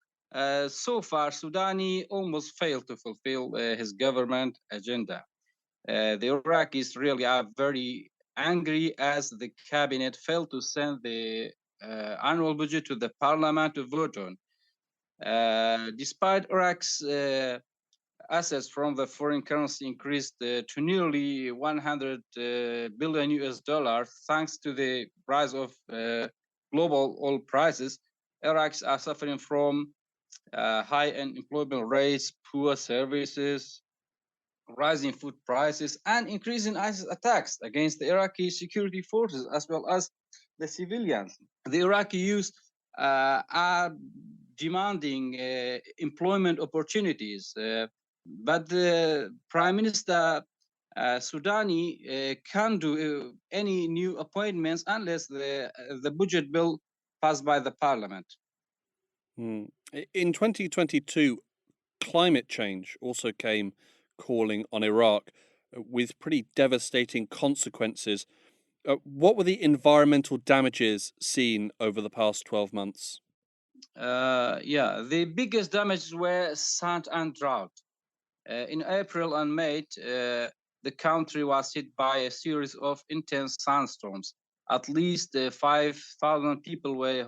So far, Sudani almost failed to fulfill his government agenda. The Iraqis really are very angry as the cabinet failed to send the annual budget to the parliament to vote on. Despite Iraq's assets from the foreign currency increased to nearly 100 billion US dollars, thanks to the rise of global oil prices, Iraqis are suffering from high unemployment rates, poor services, rising food prices, and increasing ISIS attacks against the Iraqi security forces as well as the civilians. The Iraqi youth are demanding employment opportunities, but the Prime Minister Sudani can't do any new appointments unless the budget bill passed by the parliament. In 2022, climate change also came calling on Iraq with pretty devastating consequences. What were the environmental damages seen over the past 12 months? The biggest damages were sand and drought. In April and May, the country was hit by a series of intense sandstorms. At least 5,000 people were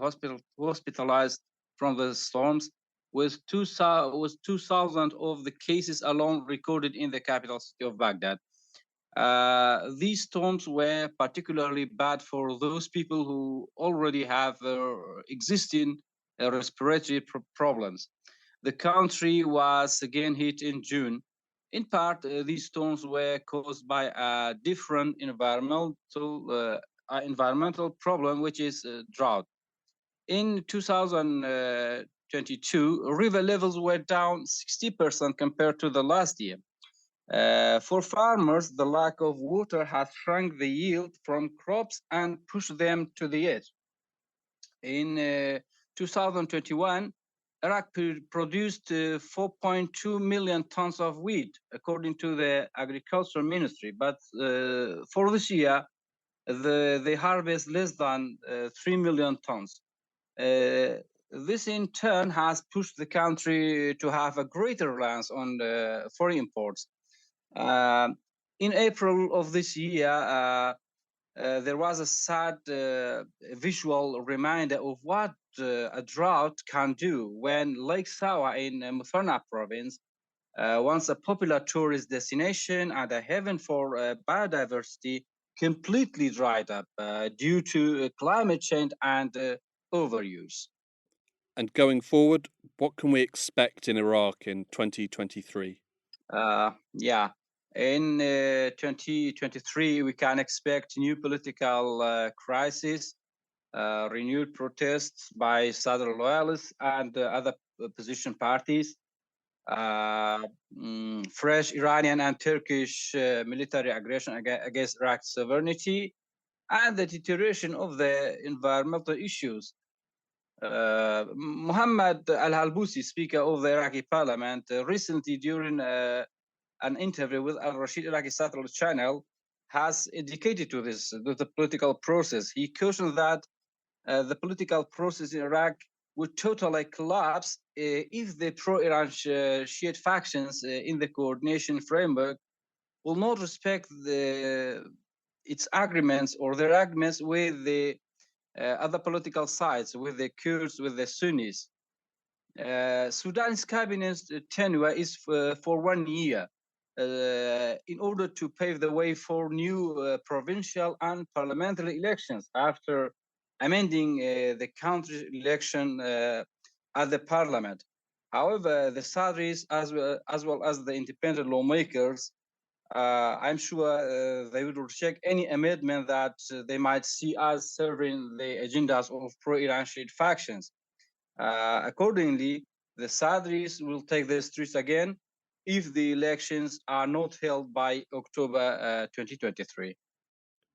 hospitalized from the storms, with 2,000 of the cases alone recorded in the capital city of Baghdad. These storms were particularly bad for those people who already have existing respiratory problems. The country was again hit in June. In part, these storms were caused by a different environmental problem, which is drought. In 2022, river levels were down 60% compared to the last year. For farmers, the lack of water has shrunk the yield from crops and pushed them to the edge. In 2021, Iraq produced 4.2 million tons of wheat, according to the Agriculture Ministry. But for this year, they harvest less than 3 million tons. This in turn has pushed the country to have a greater reliance on foreign imports. In April of this year, there was a sad visual reminder of what a drought can do when Lake Sawa in Muthanna province, once a popular tourist destination and a haven for biodiversity, completely dried up due to climate change and overuse. And going forward, what can we expect in Iraq in 2023? In 2023, we can expect new political crisis, renewed protests by Sadr loyalists and other opposition parties, fresh Iranian and Turkish military aggression against Iraq's sovereignty, and the deterioration of the environmental issues. Mohammad Al-Halbousi, Speaker of the Iraqi Parliament, recently during an interview with Al-Rashid Iraqi Satellite Channel, has indicated to the political process. He cautioned that the political process in Iraq would totally collapse if the pro-Iran Shiite factions in the coordination framework will not respect its agreements or their agreements with the other political sides, with the Kurds, with the Sunnis. Sudan's cabinet's tenure is for 1 year in order to pave the way for new provincial and parliamentary elections after amending the country's election at the parliament. However, the Sadris, as well as the independent lawmakers, I'm sure they would reject any amendment that they might see as serving the agendas of pro-Iran Shiite factions. Accordingly, the Sadris will take the streets again if the elections are not held by October 2023.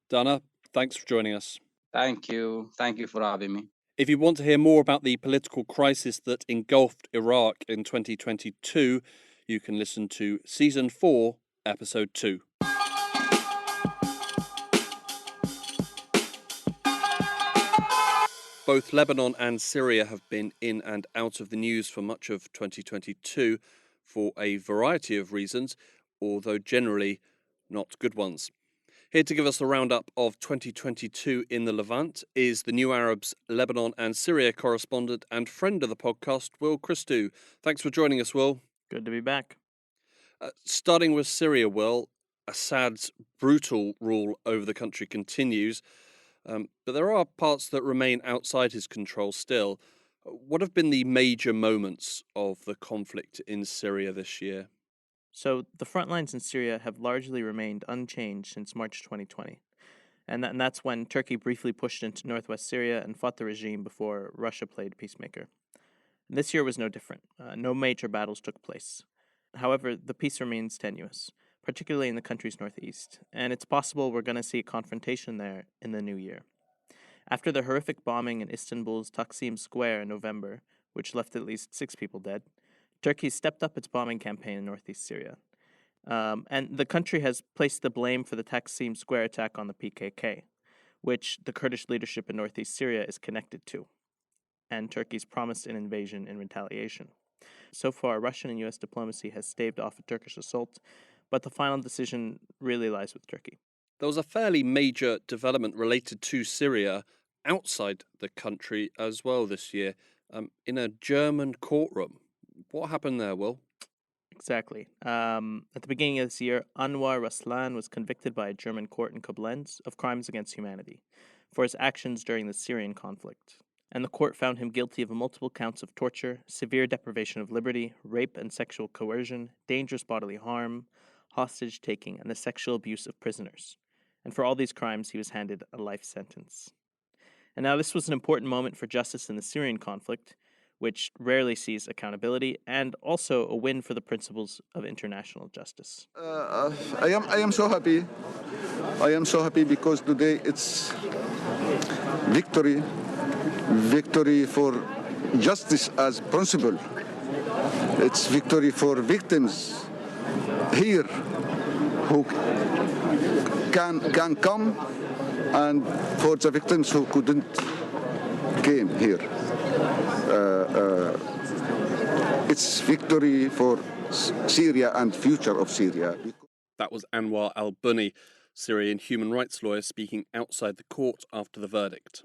Dana, thanks for joining us. Thank you. Thank you for having me. If you want to hear more about the political crisis that engulfed Iraq in 2022, you can listen to Season 4, Episode 2. Both Lebanon and Syria have been in and out of the news for much of 2022 for a variety of reasons, although generally not good ones. Here to give us a roundup of 2022 in the Levant is the New Arab's Lebanon and Syria correspondent and friend of the podcast, Will Christou. Thanks for joining us, Will. Good to be back. Starting with Syria, Will, Assad's brutal rule over the country continues, but there are parts that remain outside his control still. What have been the major moments of the conflict in Syria this year? So the front lines in Syria have largely remained unchanged since March 2020. And that's when Turkey briefly pushed into northwest Syria and fought the regime before Russia played peacemaker. This year was no different. No major battles took place. However, the peace remains tenuous, particularly in the country's northeast, and it's possible we're going to see a confrontation there in the new year. After the horrific bombing in Istanbul's Taksim Square in November, which left at least 6 people dead, Turkey stepped up its bombing campaign in northeast Syria. And the country has placed the blame for the Taksim Square attack on the PKK, which the Kurdish leadership in northeast Syria is connected to, and Turkey's promised an invasion in retaliation. So far, Russian and U.S. diplomacy has staved off a Turkish assault, but the final decision really lies with Turkey. There was a fairly major development related to Syria outside the country as well this year, in a German courtroom. What happened there, Will? Exactly. At the beginning of this year, Anwar Raslan was convicted by a German court in Koblenz of crimes against humanity for his actions during the Syrian conflict. And the court found him guilty of multiple counts of torture, severe deprivation of liberty, rape and sexual coercion, dangerous bodily harm, hostage taking, and the sexual abuse of prisoners. And for all these crimes, he was handed a life sentence. And now this was an important moment for justice in the Syrian conflict, which rarely sees accountability, and also a win for the principles of international justice. I am so happy. I am so happy because today it's victory for justice as principle. It's victory for victims here who can come, and for the victims who couldn't came here. It's victory for Syria and future of Syria. That was Anwar al-Bunni, Syrian human rights lawyer, speaking outside the court after the verdict.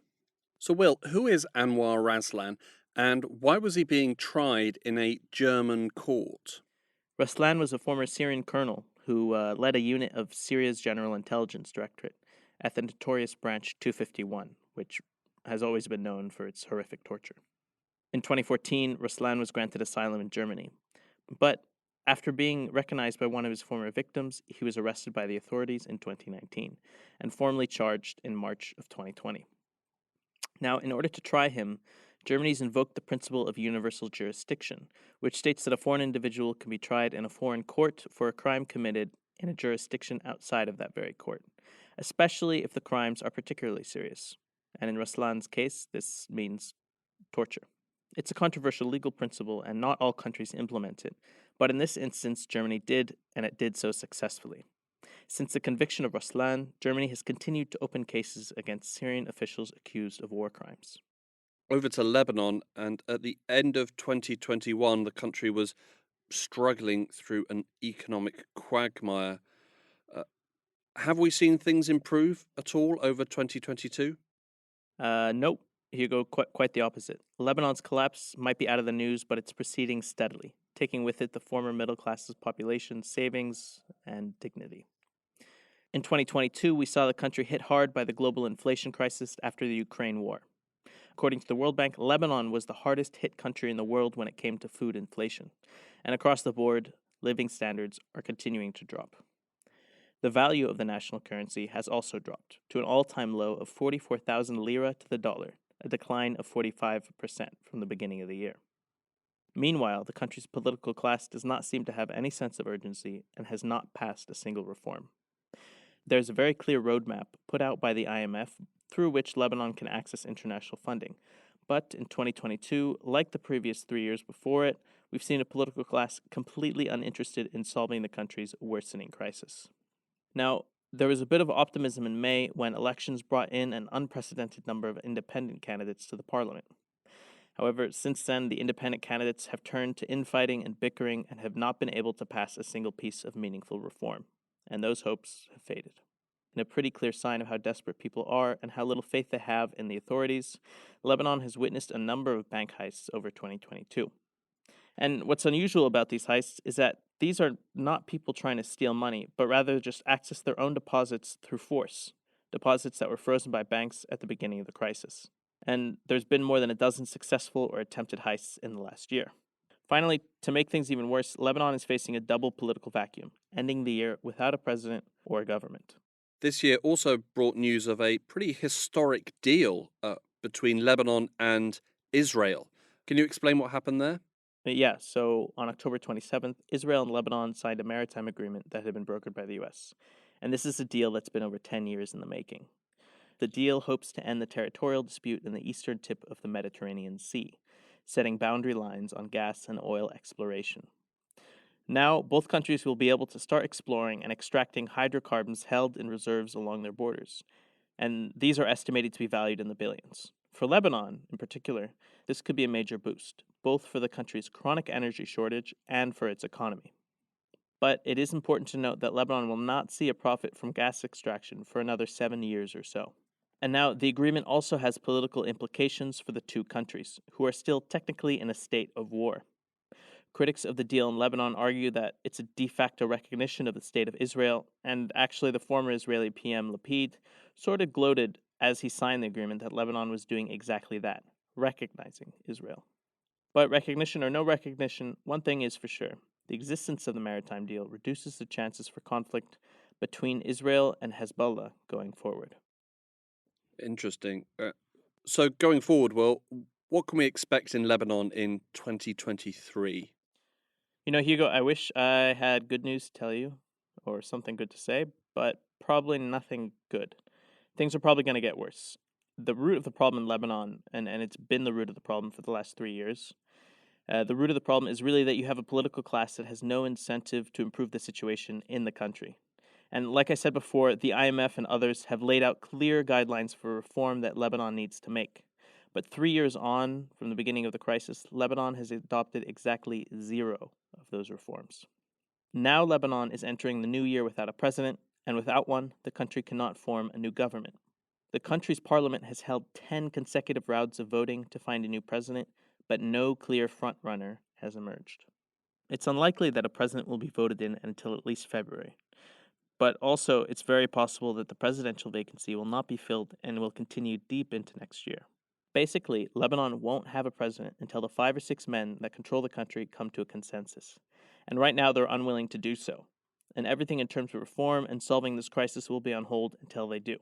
So, Will, who is Anwar Raslan, and why was he being tried in a German court? Raslan was a former Syrian colonel who led a unit of Syria's General Intelligence Directorate at the notorious Branch 251, which has always been known for its horrific torture. In 2014, Raslan was granted asylum in Germany, but after being recognized by one of his former victims, he was arrested by the authorities in 2019 and formally charged in March of 2020. Now, in order to try him, Germany's invoked the principle of universal jurisdiction, which states that a foreign individual can be tried in a foreign court for a crime committed in a jurisdiction outside of that very court, especially if the crimes are particularly serious. And in Ruslan's case, this means torture. It's a controversial legal principle, and not all countries implement it, but in this instance, Germany did, and it did so successfully. Since the conviction of Ruslan, Germany has continued to open cases against Syrian officials accused of war crimes. Over to Lebanon, and at the end of 2021, the country was struggling through an economic quagmire. Have we seen things improve at all over 2022? Nope, Hugo, quite the opposite. Lebanon's collapse might be out of the news, but it's proceeding steadily, taking with it the former middle class's population, savings, and dignity. In 2022, we saw the country hit hard by the global inflation crisis after the Ukraine war. According to the World Bank, Lebanon was the hardest hit country in the world when it came to food inflation. And across the board, living standards are continuing to drop. The value of the national currency has also dropped to an all-time low of 44,000 lira to the dollar, a decline of 45% from the beginning of the year. Meanwhile, the country's political class does not seem to have any sense of urgency and has not passed a single reform. There's a very clear roadmap put out by the IMF through which Lebanon can access international funding. But in 2022, like the previous 3 years before it, we've seen a political class completely uninterested in solving the country's worsening crisis. Now, there was a bit of optimism in May when elections brought in an unprecedented number of independent candidates to the parliament. However, since then, the independent candidates have turned to infighting and bickering and have not been able to pass a single piece of meaningful reform, and those hopes have faded. In a pretty clear sign of how desperate people are and how little faith they have in the authorities, Lebanon has witnessed a number of bank heists over 2022. And what's unusual about these heists is that these are not people trying to steal money, but rather just access their own deposits through force, deposits that were frozen by banks at the beginning of the crisis. And there's been more than a dozen successful or attempted heists in the last year. Finally, to make things even worse, Lebanon is facing a double political vacuum, ending the year without a president or a government. This year also brought news of a pretty historic deal between Lebanon and Israel. Can you explain what happened there? Yeah, so on October 27th, Israel and Lebanon signed a maritime agreement that had been brokered by the US. And this is a deal that's been over 10 years in the making. The deal hopes to end the territorial dispute in the eastern tip of the Mediterranean Sea, setting boundary lines on gas and oil exploration. Now, both countries will be able to start exploring and extracting hydrocarbons held in reserves along their borders, and these are estimated to be valued in the billions. For Lebanon, in particular, this could be a major boost, both for the country's chronic energy shortage and for its economy. But it is important to note that Lebanon will not see a profit from gas extraction for another 7 years or so. And now, the agreement also has political implications for the two countries, who are still technically in a state of war. Critics of the deal in Lebanon argue that it's a de facto recognition of the state of Israel, and actually the former Israeli PM Lapid sort of gloated as he signed the agreement that Lebanon was doing exactly that, recognizing Israel. But recognition or no recognition, one thing is for sure. The existence of the maritime deal reduces the chances for conflict between Israel and Hezbollah going forward. Interesting. So going forward, well, what can we expect in Lebanon in 2023? You know, Hugo, I wish I had good news to tell you, or something good to say, but probably nothing good. Things are probably going to get worse. The root of the problem in Lebanon, and it's been the root of the problem for the last 3 years, the root of the problem is really that you have a political class that has no incentive to improve the situation in the country. And like I said before, the IMF and others have laid out clear guidelines for reform that Lebanon needs to make. But 3 years on from the beginning of the crisis, Lebanon has adopted exactly 0 of those reforms. Now Lebanon is entering the new year without a president, and without one, the country cannot form a new government. The country's parliament has held 10 consecutive rounds of voting to find a new president, but no clear frontrunner has emerged. It's unlikely that a president will be voted in until at least February. But also, it's very possible that the presidential vacancy will not be filled and will continue deep into next year. Basically, Lebanon won't have a president until the 5 or 6 men that control the country come to a consensus. And right now, they're unwilling to do so. And everything in terms of reform and solving this crisis will be on hold until they do.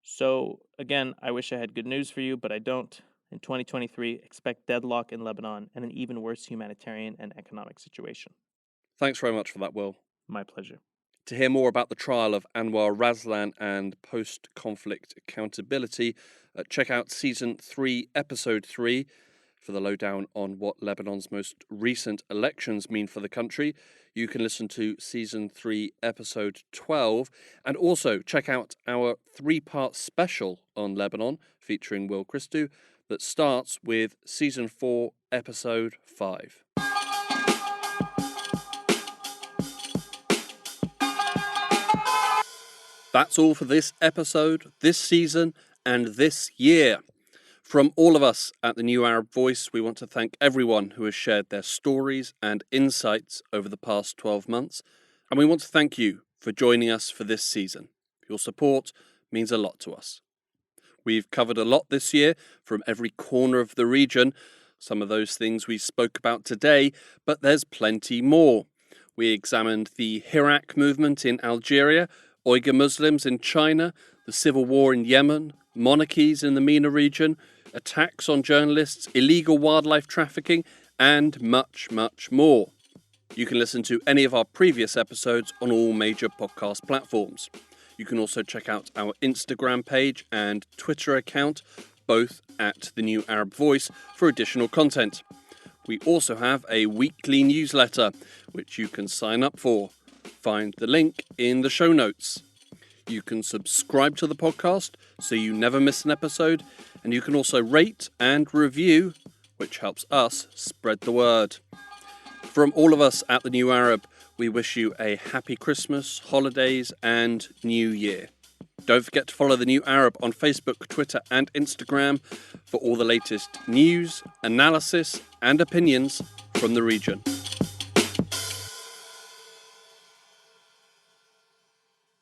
So, again, I wish I had good news for you, but I don't. In 2023, expect deadlock in Lebanon and an even worse humanitarian and economic situation. Thanks very much for that, Will. My pleasure. To hear more about the trial of Anwar Raslan and post-conflict accountability, check out Season 3, Episode 3 for the lowdown on what Lebanon's most recent elections mean for the country. You can listen to Season 3, Episode 12, and also check out our 3-part special on Lebanon featuring Will Christou that starts with Season 4, Episode 5. That's all for this episode, this season, and this year. From all of us at the New Arab Voice, we want to thank everyone who has shared their stories and insights over the past 12 months, and we want to thank you for joining us for this season. Your support means a lot to us. We've covered a lot this year from every corner of the region, some of those things we spoke about today, but there's plenty more. We examined the Hirak movement in Algeria, Uyghur Muslims in China, the civil war in Yemen, monarchies in the MENA region, attacks on journalists, illegal wildlife trafficking, and much, much more. You can listen to any of our previous episodes on all major podcast platforms. You can also check out our Instagram page and Twitter account, both at The New Arab Voice, for additional content. We also have a weekly newsletter, which you can sign up for. Find the link in the show notes. You can subscribe to the podcast so you never miss an episode, and you can also rate and review, which helps us spread the word. From all of us at The New Arab, we wish you a happy Christmas, holidays, and New Year. Don't forget to follow The New Arab on Facebook, Twitter, and Instagram for all the latest news, analysis, and opinions from the region.